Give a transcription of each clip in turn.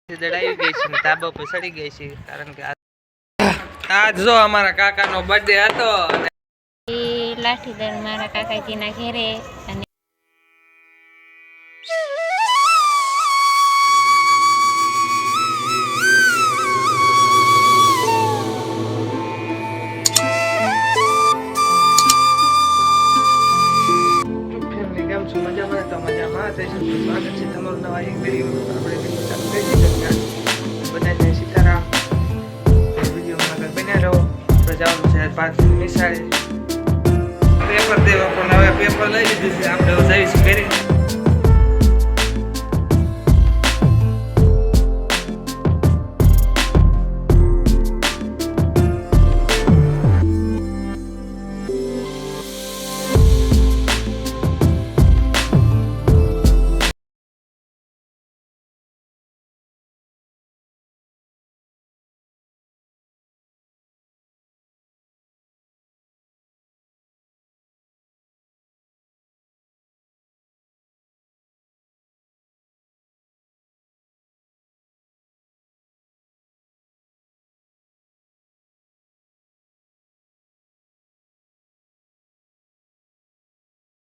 દડાઈ ગઈ છે ને તાબા પર સડી ગઈ છે કારણ કે આજ જો અમારા કાકાનો બર્થડે હતો અને લાઠીદર મારા કાકાજીના ઘરે અને મજામાં સ્વાગત છે તમારું નવા એક વિડીયો આપણે બધાને સીતારામ વિડીયોમાં આગળ બન્યા રહો. જવાનું છે 5 નિશાળે પેપર દેવા પણ હવે પેપર લઈ લીધું છે આપણે જઈશું ઘરે.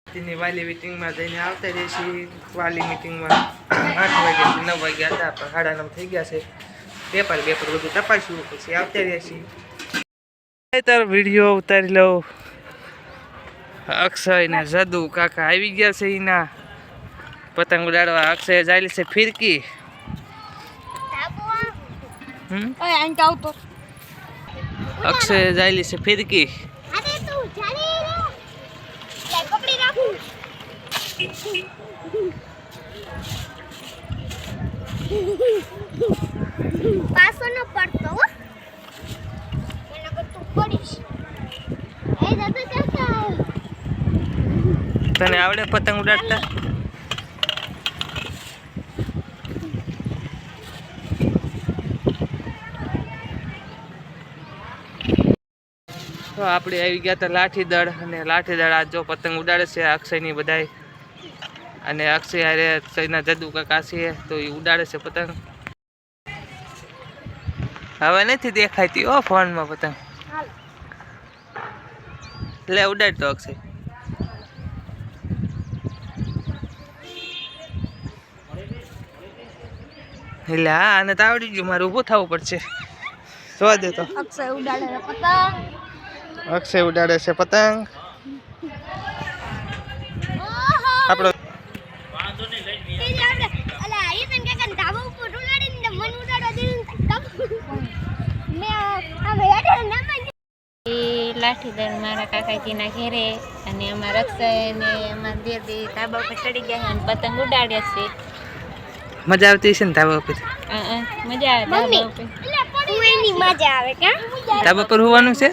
ની વાલી મીટિંગમાં જઈને આવતા રહીશી. વાલી મીટિંગમાં 8 વાગ્યાથી 9 વાગ્યા હતા પણ 9:30 થઈ ગયા છે. પેપર બધું તપાસ્યું પછી આવતા રહીશી. વિડીયો ઉતારી લઉં. અક્ષય ને જદુ કાકા આવી ગયા છે. એના પતંગ ઉડાડવા અક્ષય જાય છે ફિરકી. અક્ષય જાય છે ફિરકી. પાસો ન પડતો હો મને તું પડીશ. એ દાદા કાકા તને આવડે પતંગ ઉડાડતા? તો આપણે આવી ગયા હતા લાઠીદળ અને લાઠીદળ આજ જો પતંગ ઉડાડે છે અક્ષયની બધાય. અને અક્ષય હારે અક્ષયના જદુ કાકા છે તો એ ઉડાડે છે પતંગ. હવે નથી દેખાતી હો ફોનમાં પતંગ. લે ઉડાડ તો અક્ષય. એટલે હા આને તો આવડી ગયું, મારે ઊભું થવું પડશે. જોવા દે તો અક્ષય ઉડાડે છે પતંગ. અક્ષય ઉડાડે છે પતંગ. આપણો લાઠીદર મારા કાકાજીના ઘરે અને અમારા અક્ષય ને અમારા દેવી ધાબા પર ચડી ગયા અને પતંગ ઉડાડ્યા છે. મજા આવતી છે ને ધાબા ઉપર? મજા આવે ધાબા ઉપર. મજા આવે કા ધાબા પર હોવાનું છે.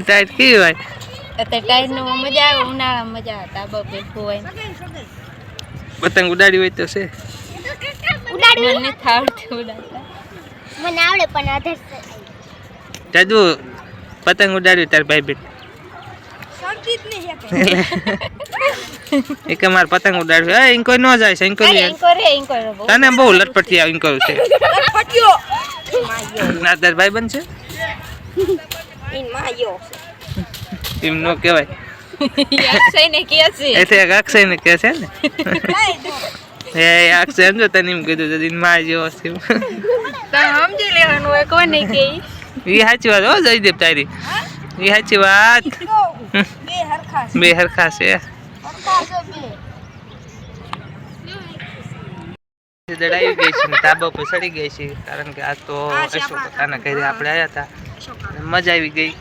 ટાઈટ કેવી હોય અત્યારે ટાઈટ નો મજા આવે. ઉનાળામાં મજા આવે ધાબા પર હોવાય. પતંગ ઉડાડી હોય તો છે. મને નથી આવડતું ઉડાડતા. મને આવડે પણ અધર જાદુ પતંગ ઉડાડ્યું તાર ભાઈ બેન એક માર પતંગ ઉડાડ્યું. એ ઇન્કો ન જાય છે. તને બહુ લટપટી આવે ઇન્કો છે. ના તાર ભાઈ બન છે એમ નો કહેવાય. અક્ષયને કહે છે એટલે અક્ષયને કહે છે ને. એ અક્ષય સમજો તને એમ કીધું તો માં જેવો છે. સમજી લેવાનું હોય કોને કે એ સાચી વાત હો જયદેવ તારી. એ સાચી વાત. બે હરખા છે. દડાઈ ગઈ છે ને તાબા પર સડી ગઈ છે કારણ કે આજ તો અશોક કાકાના ઘરે આપણે આવ્યા હતા. મજા આવી ગઈ.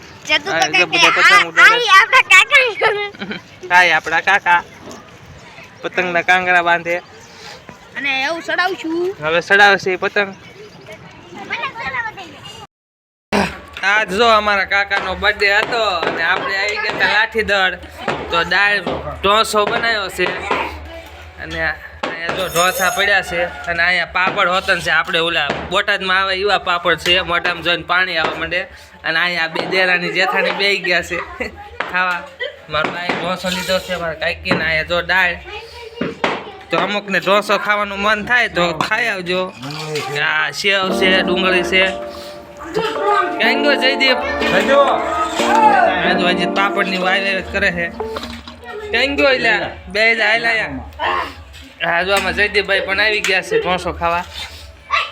આપણા કાકા પતંગના કાંગરા બાંધે અને એવું ચડાવશું. હવે ચડાવશે પતંગ. આજ જો અમારા કાકાનો બર્થડે હતો અને આપણે આવી ગયા હતા લાઠીદળ. તો દાળ ઢોસો બનાવ્યો છે અને અહીંયા જો ઢોસા પડ્યા છે અને અહીંયા પાપડ હોતન છે. આપણે ઓલા બોટાદમાં આવે એવા પાપડ છે. મોઢામાં જોઈને પાણી આવવા માંડે. અને અહીંયા બે દેરાની જેઠાણી બેસી ગયા છે ખાવા. મારો ભાઈ ઢોસો લીધો છે મારા કાકીને. અહીંયા જો દાળ તો તો અમુકને ઢોસો ખાવાનું મન થાય તો ખાઈ આવજો. આ સેવ છે, ડુંગળી છે. ક્યાં ગયો જયદીપ? હજી પાપડની વાય કરે છે. ક્યાં ગયો એટલે બે હાલ્યા. હા જો આમાં જયદીપભાઈ પણ આવી ગયા છે ઢોસો ખાવા.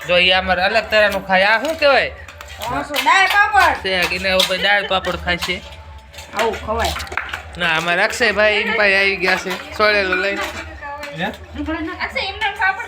જો એ અમારે અલગ તરહનું ખાય. આ શું કહેવાય? દાળ પાપડ ખાય છે. આવું ખવાય. ના અમારે અક્ષયભાઈ એમ પાસે આવી ગયા છે સોળેલો લઈને. અક્ષય એમને પાપડ